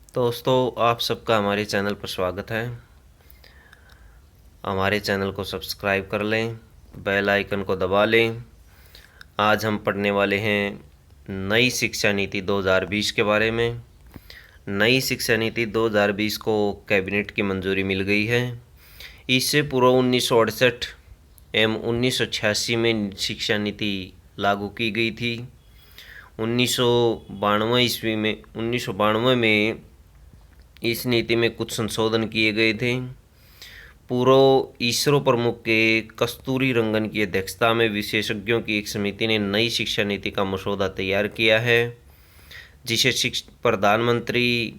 दोस्तों, आप सबका हमारे चैनल पर स्वागत है। हमारे चैनल को सब्सक्राइब कर लें, बेल आइकन को दबा लें। आज हम पढ़ने वाले हैं नई शिक्षा नीति 2020 के बारे में। नई शिक्षा नीति 2020 को कैबिनेट की मंजूरी मिल गई है। इससे पूर्व 1968 एवं 1986 में शिक्षा नीति लागू की गई थी। 1992 में इस नीति में कुछ संशोधन किए गए थे। पूर्व इसरो प्रमुख के कस्तूरी रंगन की अध्यक्षता में विशेषज्ञों की एक समिति ने नई शिक्षा नीति का मसौदा तैयार किया है, जिसे प्रधानमंत्री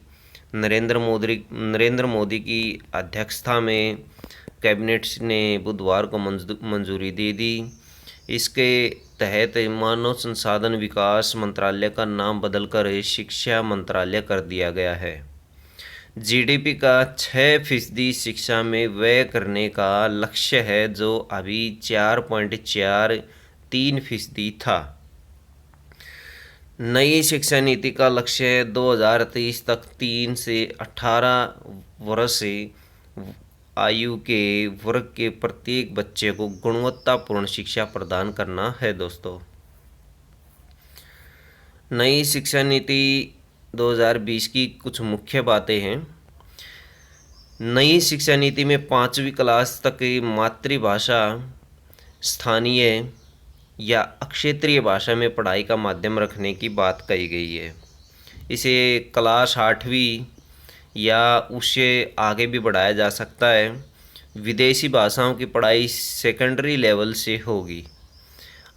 नरेंद्र मोदी की अध्यक्षता में कैबिनेट ने बुधवार को मंजूरी दे दी। इसके तहत मानव संसाधन विकास मंत्रालय का नाम बदलकर शिक्षा मंत्रालय कर दिया गया है। जीडीपी का 6% शिक्षा में व्यय करने का लक्ष्य है, जो अभी 4.43% था। नई शिक्षा नीति का लक्ष्य 2023 तक 3 से 18 वर्ष आयु के वर्ग के प्रत्येक बच्चे को गुणवत्तापूर्ण शिक्षा प्रदान करना है। दोस्तों, नई शिक्षा नीति 2020 की कुछ मुख्य बातें हैं। नई शिक्षा नीति में 5वीं क्लास तक की मातृभाषा, स्थानीय या क्षेत्रीय भाषा में पढ़ाई का माध्यम रखने की बात कही गई है। इसे क्लास 8वीं या उससे आगे भी बढ़ाया जा सकता है। विदेशी भाषाओं की पढ़ाई सेकेंडरी लेवल से होगी।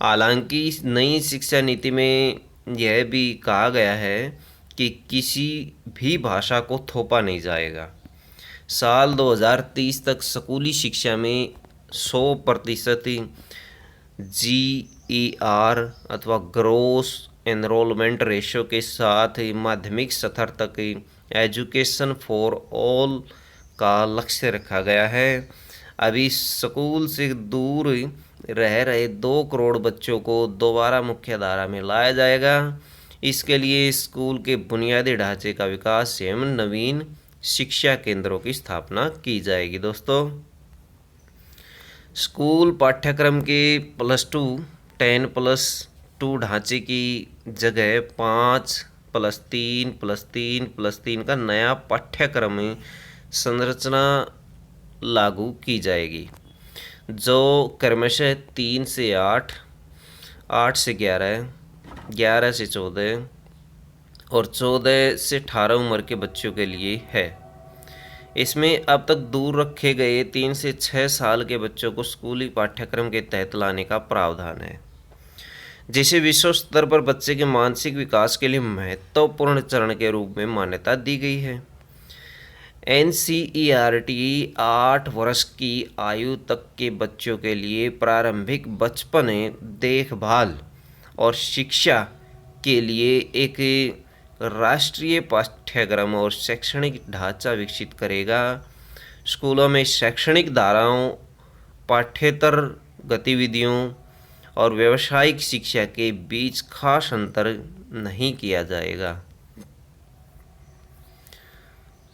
हालांकि नई शिक्षा नीति में यह भी कहा गया है कि किसी भी भाषा को थोपा नहीं जाएगा। साल 2030 तक स्कूली शिक्षा में 100% GER अथवा ग्रोस एनरोलमेंट रेशो के साथ माध्यमिक स्तर तक एजुकेशन फॉर ऑल का लक्ष्य रखा गया है। अभी स्कूल से दूर रह रहे 2 करोड़ बच्चों को दोबारा मुख्यधारा में लाया जाएगा। इसके लिए स्कूल के बुनियादी ढांचे का विकास एवं नवीन शिक्षा केंद्रों की स्थापना की जाएगी। दोस्तों, स्कूल पाठ्यक्रम के +2 10+2 ढांचे की जगह 5+3+3+3 का नया पाठ्यक्रम संरचना लागू की जाएगी, जो क्रमशः 3 से 8, 8 से 11, 11 से 14 और 14 से 18 उम्र के बच्चों के लिए है। इसमें अब तक दूर रखे गए 3 से 6 साल के बच्चों को स्कूली पाठ्यक्रम के तहत लाने का प्रावधान है, जिसे विश्व स्तर पर बच्चे के मानसिक विकास के लिए महत्वपूर्ण चरण के रूप में मान्यता दी गई है। NCERT 8 वर्ष की आयु तक के बच्चों के लिए प्रारंभिक बचपन देखभाल और शिक्षा के लिए एक राष्ट्रीय पाठ्यक्रम और शैक्षणिक ढांचा विकसित करेगा। स्कूलों में शैक्षणिक धाराओं, पाठ्येतर गतिविधियों और व्यावसायिक शिक्षा के बीच खास अंतर नहीं किया जाएगा।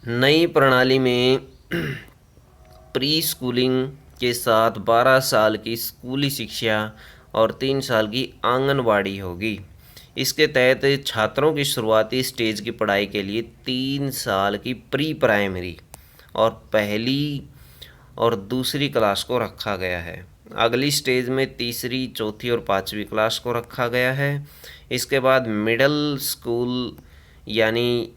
नई प्रणाली में प्री स्कूलिंग के साथ 12 साल की स्कूली शिक्षा और 3 साल की आंगनवाड़ी होगी। इसके तहत छात्रों की शुरुआती स्टेज की पढ़ाई के लिए 3 साल की प्री प्राइमरी और पहली और दूसरी क्लास को रखा गया है। अगली स्टेज में तीसरी, चौथी और 5वीं क्लास को रखा गया है। इसके बाद मिडिल स्कूल यानी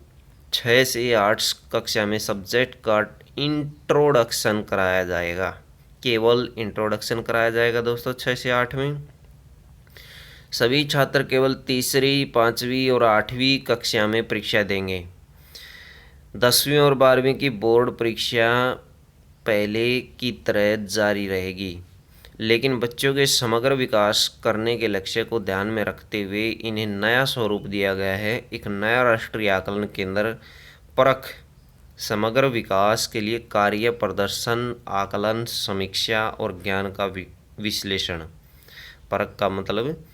6 से 8 कक्षा में सब्जेक्ट का इंट्रोडक्शन कराया जाएगा। केवल इंट्रोडक्शन कराया जाएगा दोस्तों। 6 से 8 में सभी छात्र केवल तीसरी, 5वीं और 8वीं कक्षा में परीक्षा देंगे। 10वीं और 12वीं की बोर्ड परीक्षा पहले की तरह जारी रहेगी, लेकिन बच्चों के समग्र विकास करने के लक्ष्य को ध्यान में रखते हुए इन्हें नया स्वरूप दिया गया है। एक नया राष्ट्रीय आकलन केंद्र परख समग्र विकास के लिए कार्य प्रदर्शन, आकलन, समीक्षा और ज्ञान का विश्लेषण। परख का मतलब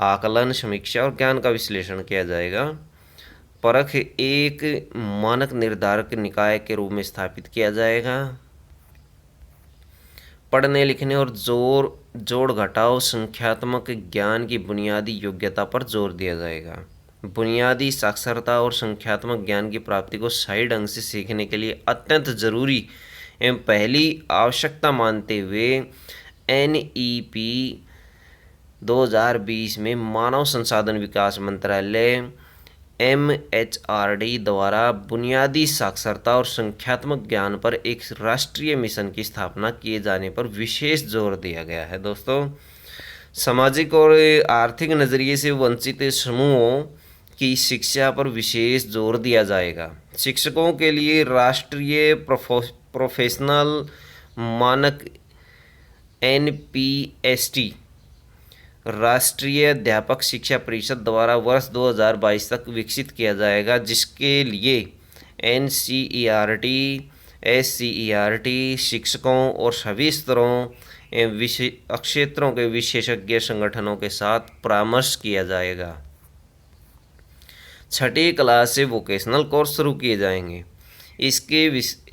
आकलन, समीक्षा और ज्ञान का विश्लेषण किया जाएगा। परख एक मानक निर्धारक निकाय के रूप में स्थापित किया जाएगा। पढ़ने लिखने और जोड़ घटाव संख्यात्मक ज्ञान की बुनियादी योग्यता पर जोर दिया जाएगा। बुनियादी साक्षरता और संख्यात्मक ज्ञान की प्राप्ति को सही ढंग से सीखने के लिए अत्यंत जरूरी एवं पहली आवश्यकता मानते हुए NEP 2020 में मानव संसाधन विकास मंत्रालय MHRD द्वारा बुनियादी साक्षरता और संख्यात्मक ज्ञान पर एक राष्ट्रीय मिशन की स्थापना किए जाने पर विशेष जोर दिया गया है। दोस्तों, सामाजिक और आर्थिक नज़रिए से वंचित समूहों की शिक्षा पर विशेष जोर दिया जाएगा। शिक्षकों के लिए राष्ट्रीय प्रोफेशनल मानक NPST राष्ट्रीय अध्यापक शिक्षा परिषद द्वारा वर्ष 2022 तक विकसित किया जाएगा, जिसके लिए NCERT, SCERT शिक्षकों और सभी स्तरों एवं क्षेत्रों के विशेषज्ञ संगठनों के साथ परामर्श किया जाएगा। छठी क्लास से वोकेशनल कोर्स शुरू किए जाएंगे। इसके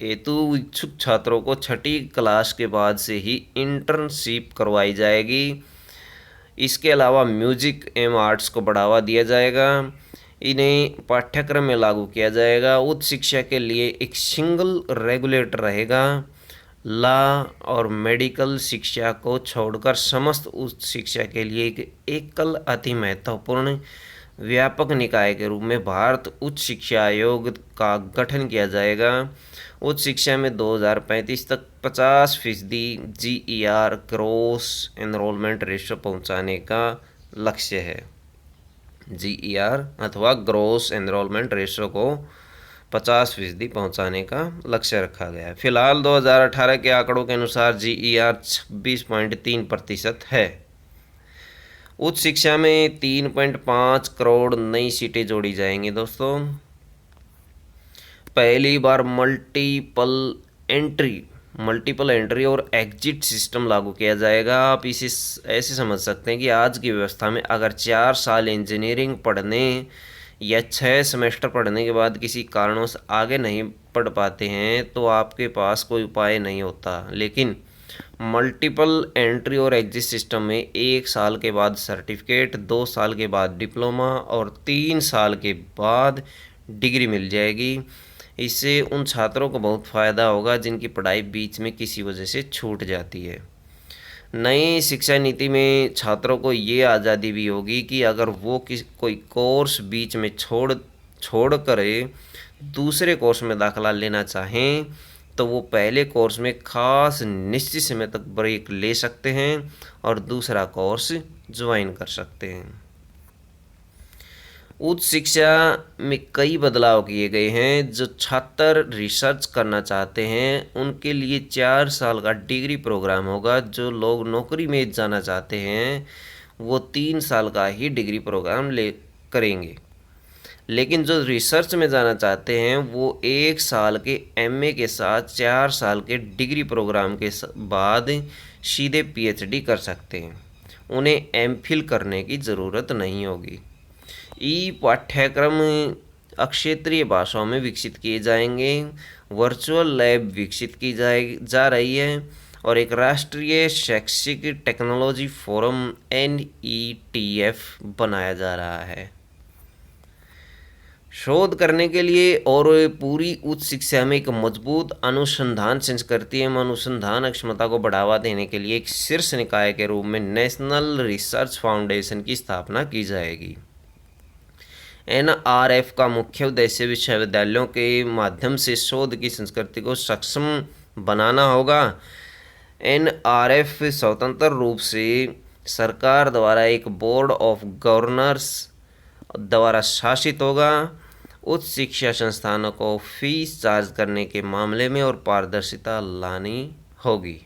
हेतु इच्छुक छात्रों को छठी क्लास के बाद से ही इंटर्नशिप करवाई जाएगी। इसके अलावा म्यूजिक एवं आर्ट्स को बढ़ावा दिया जाएगा। इन्हें पाठ्यक्रम में लागू किया जाएगा। उच्च शिक्षा के लिए एक सिंगल रेगुलेटर रहेगा। लॉ और मेडिकल शिक्षा को छोड़कर समस्त उच्च शिक्षा के लिए एक एकल अति महत्वपूर्ण व्यापक निकाय के रूप में भारत उच्च शिक्षा आयोग का गठन किया जाएगा। उच्च शिक्षा में 2035 तक 50% GER ग्रॉस एनरोलमेंट रेशो पहुंचाने का लक्ष्य है। GER अथवा ग्रॉस एनरोलमेंट रेशो को 50% पहुंचाने का लक्ष्य रखा गया है। फिलहाल 2018 के आंकड़ों के अनुसार GER 26.3% है। उच्च शिक्षा में 3.5 करोड़ नई सीटें जोड़ी जाएंगी। दोस्तों, पहली बार मल्टीपल एंट्री और एग्जिट सिस्टम लागू किया जाएगा। आप इसे ऐसे समझ सकते हैं कि आज की व्यवस्था में अगर 4 साल इंजीनियरिंग पढ़ने या 6 सेमेस्टर पढ़ने के बाद किसी कारणों से आगे नहीं पढ़ पाते हैं तो आपके पास कोई उपाय नहीं होता। लेकिन मल्टीपल एंट्री और एग्जिट सिस्टम में 1 साल के बाद सर्टिफिकेट, 2 साल के बाद डिप्लोमा और 3 साल के बाद डिग्री मिल जाएगी। इससे उन छात्रों को बहुत फ़ायदा होगा जिनकी पढ़ाई बीच में किसी वजह से छूट जाती है। नई शिक्षा नीति में छात्रों को ये आज़ादी भी होगी कि अगर वो कोई कोर्स बीच में छोड़ कर दूसरे कोर्स में दाखिला लेना चाहें तो वो पहले कोर्स में खास निश्चित समय तक ब्रेक ले सकते हैं और दूसरा कोर्स ज्वाइन कर सकते हैं। उच्च शिक्षा में कई बदलाव किए गए हैं। जो छात्र रिसर्च करना चाहते हैं उनके लिए 4 साल का डिग्री प्रोग्राम होगा। जो लोग नौकरी में जाना चाहते हैं वो 3 साल का ही डिग्री प्रोग्राम करेंगे। लेकिन जो रिसर्च में जाना चाहते हैं वो 1 साल के MA के साथ 4 साल के डिग्री प्रोग्राम के बाद सीधे PhD कर सकते हैं। उन्हें MPhil करने की ज़रूरत नहीं होगी। पाठ्यक्रम क्षेत्रीय भाषाओं में विकसित किए जाएंगे। वर्चुअल लैब विकसित की जा रही है और एक राष्ट्रीय शैक्षिक टेक्नोलॉजी फोरम NETF बनाया जा रहा है। शोध करने के लिए और पूरी उच्च शिक्षा में एक मजबूत अनुसंधान संस्कृति एवं अनुसंधान क्षमता को बढ़ावा देने के लिए एक शीर्ष निकाय के रूप में नेशनल रिसर्च फाउंडेशन की स्थापना की जाएगी। NRF का मुख्य उद्देश्य विश्वविद्यालयों के माध्यम से शोध की संस्कृति को सक्षम बनाना होगा। NRF स्वतंत्र रूप से सरकार द्वारा एक बोर्ड ऑफ गवर्नर्स द्वारा शासित होगा। उच्च शिक्षा संस्थानों को फीस चार्ज करने के मामले में और पारदर्शिता लानी होगी।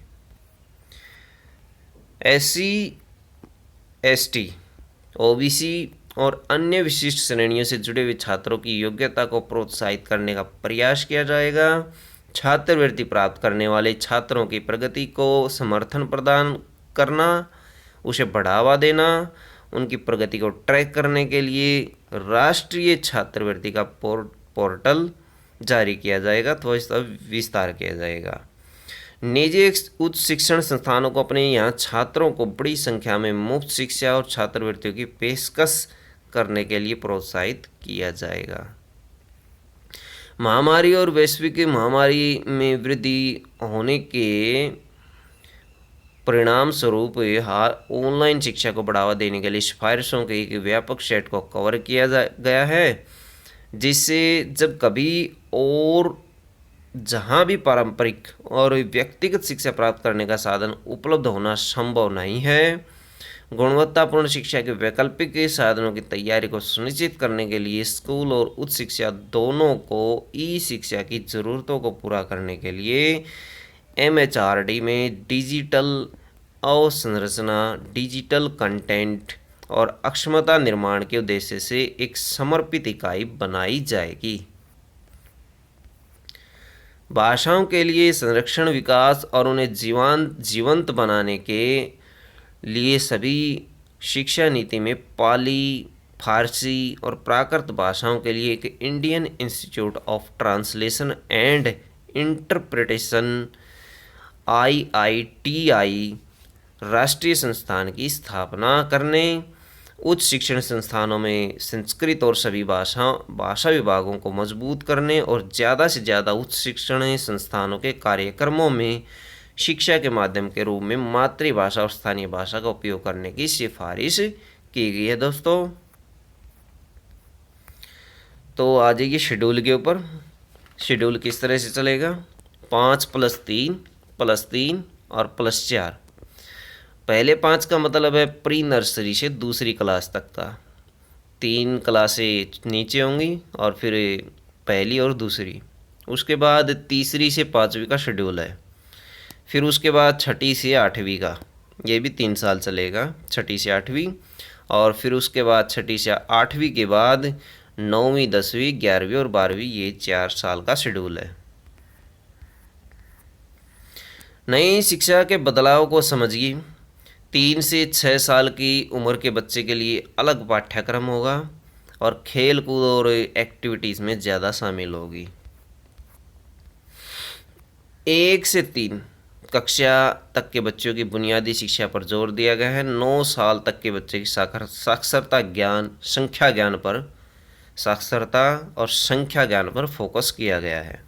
SC, ST, OBC और अन्य विशिष्ट श्रेणियों से जुड़े हुए छात्रों की योग्यता को प्रोत्साहित करने का प्रयास किया जाएगा। छात्रवृत्ति प्राप्त करने वाले छात्रों की प्रगति को समर्थन प्रदान करना, उसे बढ़ावा देना, उनकी प्रगति को ट्रैक करने के लिए राष्ट्रीय छात्रवृत्ति का पोर्टल जारी किया जाएगा, तो इसका विस्तार किया जाएगा। निजी उच्च शिक्षण संस्थानों को अपने यहाँ छात्रों को बड़ी संख्या में मुफ्त शिक्षा और छात्रवृत्तियों की पेशकश करने के लिए प्रोत्साहित किया जाएगा। महामारी और वैश्विक महामारी में वृद्धि होने के परिणाम स्वरूप ऑनलाइन शिक्षा को बढ़ावा देने के लिए सिफारिशों के एक व्यापक सेट को कवर किया गया है, जिससे जब कभी और जहां भी पारंपरिक और व्यक्तिगत शिक्षा प्राप्त करने का साधन उपलब्ध होना संभव नहीं है, गुणवत्तापूर्ण शिक्षा के वैकल्पिक साधनों की तैयारी को सुनिश्चित करने के लिए स्कूल और उच्च शिक्षा दोनों को ई शिक्षा की ज़रूरतों को पूरा करने के लिए MHRD में डिजिटल अवसंरचना, डिजिटल कंटेंट और अक्षमता निर्माण के उद्देश्य से एक समर्पित इकाई बनाई जाएगी। भाषाओं के लिए संरक्षण, विकास और उन्हें जीवंत बनाने के लिए सभी शिक्षा नीति में पाली, फारसी और प्राकृत भाषाओं के लिए एक Indian institute of translation and interpretation IITI राष्ट्रीय संस्थान की स्थापना करने, उच्च शिक्षण संस्थानों में संस्कृत और सभी भाषा विभागों को मजबूत करने और ज़्यादा से ज़्यादा उच्च शिक्षण संस्थानों के कार्यक्रमों में शिक्षा के माध्यम के रूप में मातृभाषा और स्थानीय भाषा का उपयोग करने की सिफारिश की गई है। दोस्तों, तो आ जाइए शेड्यूल के ऊपर। शेड्यूल किस तरह से चलेगा? 5+3+3 और +4। पहले 5 का मतलब है प्री नर्सरी से दूसरी क्लास तक का, 3 क्लासें नीचे होंगी और फिर पहली और दूसरी। उसके बाद तीसरी से 5वीं का शेड्यूल है। फिर उसके बाद छठी से 8वीं का, ये भी 3 साल चलेगा, छठी से 8वीं। और फिर उसके बाद छठी से 8वीं के बाद 9वीं, 10वीं, 11वीं और 12वीं, ये 4 साल का शेड्यूल है। नई शिक्षा के बदलाव को समझिए। 3 से 6 साल की उम्र के बच्चे के लिए अलग पाठ्यक्रम होगा और खेल कूद और एक्टिविटीज़ में ज़्यादा शामिल होगी। 1 से 3 कक्षा तक के बच्चों की बुनियादी शिक्षा पर जोर दिया गया है। 9 साल तक के बच्चे की साक्षरता ज्ञान, संख्या ज्ञान पर, साक्षरता और संख्या ज्ञान पर फोकस किया गया है।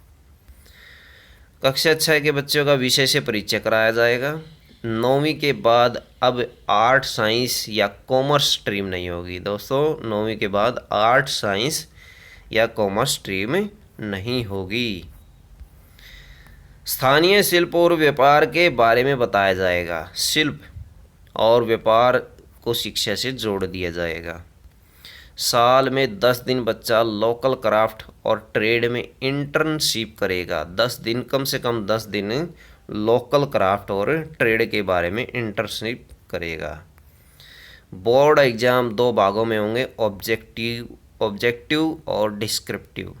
कक्षा 6 के बच्चों का विषय से परिचय कराया जाएगा। 9वीं के बाद अब आर्ट, साइंस या कॉमर्स स्ट्रीम नहीं होगी दोस्तों। 9वीं के बाद आर्ट, साइंस या कॉमर्स स्ट्रीम नहीं होगी। स्थानीय शिल्प और व्यापार के बारे में बताया जाएगा। शिल्प और व्यापार को शिक्षा से जोड़ दिया जाएगा। साल में 10 दिन बच्चा लोकल क्राफ्ट और ट्रेड में इंटर्नशिप करेगा। 10 दिन, कम से कम 10 दिन लोकल क्राफ्ट और ट्रेड के बारे में इंटर्नशिप करेगा। बोर्ड एग्ज़ाम 2 भागों में होंगे, ऑब्जेक्टिव और डिस्क्रिप्टिव।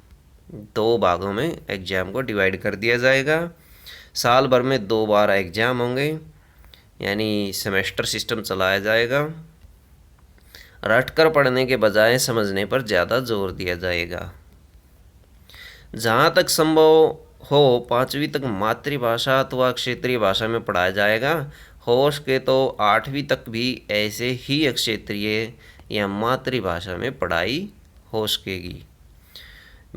2 भागों में एग्ज़ाम को डिवाइड कर दिया जाएगा। साल भर में 2 बार एग्ज़ाम होंगे, यानी सेमेस्टर सिस्टम चलाया जाएगा। रटकर पढ़ने के बजाय समझने पर ज़्यादा जोर दिया जाएगा। जहाँ तक संभव हो 5वीं तक मातृभाषा अथवा क्षेत्रीय भाषा में पढ़ाया जाएगा। हो सके तो 8वीं तक भी ऐसे ही क्षेत्रीय या मातृभाषा में पढ़ाई हो सकेगी।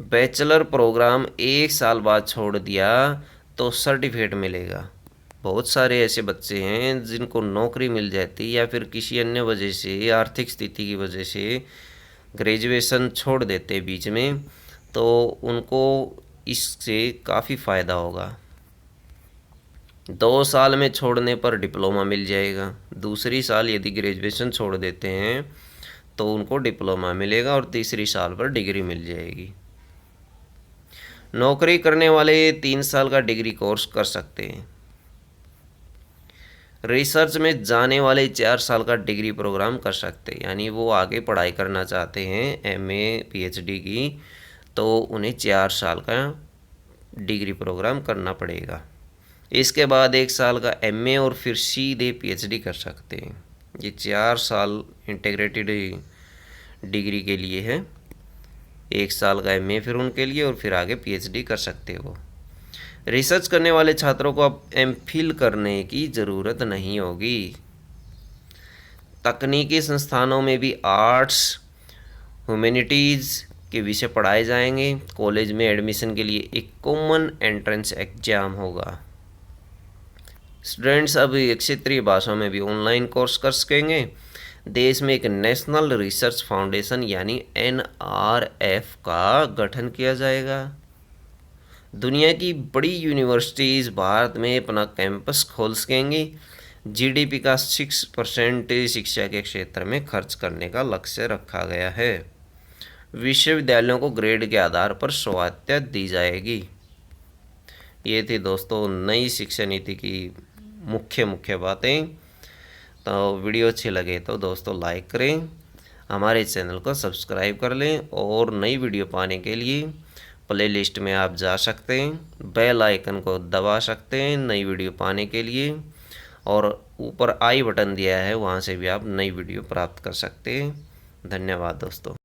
बैचलर प्रोग्राम 1 साल बाद छोड़ दिया तो सर्टिफिकेट मिलेगा। बहुत सारे ऐसे बच्चे हैं जिनको नौकरी मिल जाती या फिर किसी अन्य वजह से, आर्थिक स्थिति की वजह से ग्रेजुएशन छोड़ देते बीच में, तो उनको इससे काफ़ी फ़ायदा होगा। 2 साल में छोड़ने पर डिप्लोमा मिल जाएगा। दूसरी साल यदि ग्रेजुएशन छोड़ देते हैं तो उनको डिप्लोमा मिलेगा और तीसरी साल पर डिग्री मिल जाएगी। नौकरी करने वाले 3 साल का डिग्री कोर्स कर सकते हैं। रिसर्च में जाने वाले 4 साल का डिग्री प्रोग्राम कर सकते हैं, यानी वो आगे पढ़ाई करना चाहते हैं MA PhD की, तो उन्हें 4 साल का डिग्री प्रोग्राम करना पड़ेगा। इसके बाद 1 साल का MA और फिर सीधे PhD कर सकते हैं। ये 4 साल इंटीग्रेटेड डिग्री के लिए है, 1 साल का MA फिर उनके लिए, और फिर आगे PhD कर सकते हो। रिसर्च करने वाले छात्रों को अब MPhil करने की ज़रूरत नहीं होगी। तकनीकी संस्थानों में भी आर्ट्स, ह्यूमैनिटीज़ के विषय पढ़ाए जाएंगे। कॉलेज में एडमिशन के लिए एक कॉमन एंट्रेंस एग्जाम होगा। स्टूडेंट्स अब क्षेत्रीय भाषाओं में भी ऑनलाइन कोर्स कर सकेंगे। देश में एक नेशनल रिसर्च फाउंडेशन यानी NRF का गठन किया जाएगा। दुनिया की बड़ी यूनिवर्सिटीज़ भारत में अपना कैंपस खोल सकेंगी। GDP का 6% शिक्षा के क्षेत्र में खर्च करने का लक्ष्य रखा गया है। विश्वविद्यालयों को ग्रेड के आधार पर स्वायत्तता दी जाएगी। ये थी दोस्तों नई शिक्षा नीति की मुख्य बातें। तो वीडियो अच्छी लगे तो दोस्तों लाइक करें, हमारे चैनल को सब्सक्राइब कर लें, और नई वीडियो पाने के लिए प्लेलिस्ट में आप जा सकते हैं, बेल आइकन को दबा सकते हैं नई वीडियो पाने के लिए, और ऊपर आई बटन दिया है वहाँ से भी आप नई वीडियो प्राप्त कर सकते हैं। धन्यवाद दोस्तों।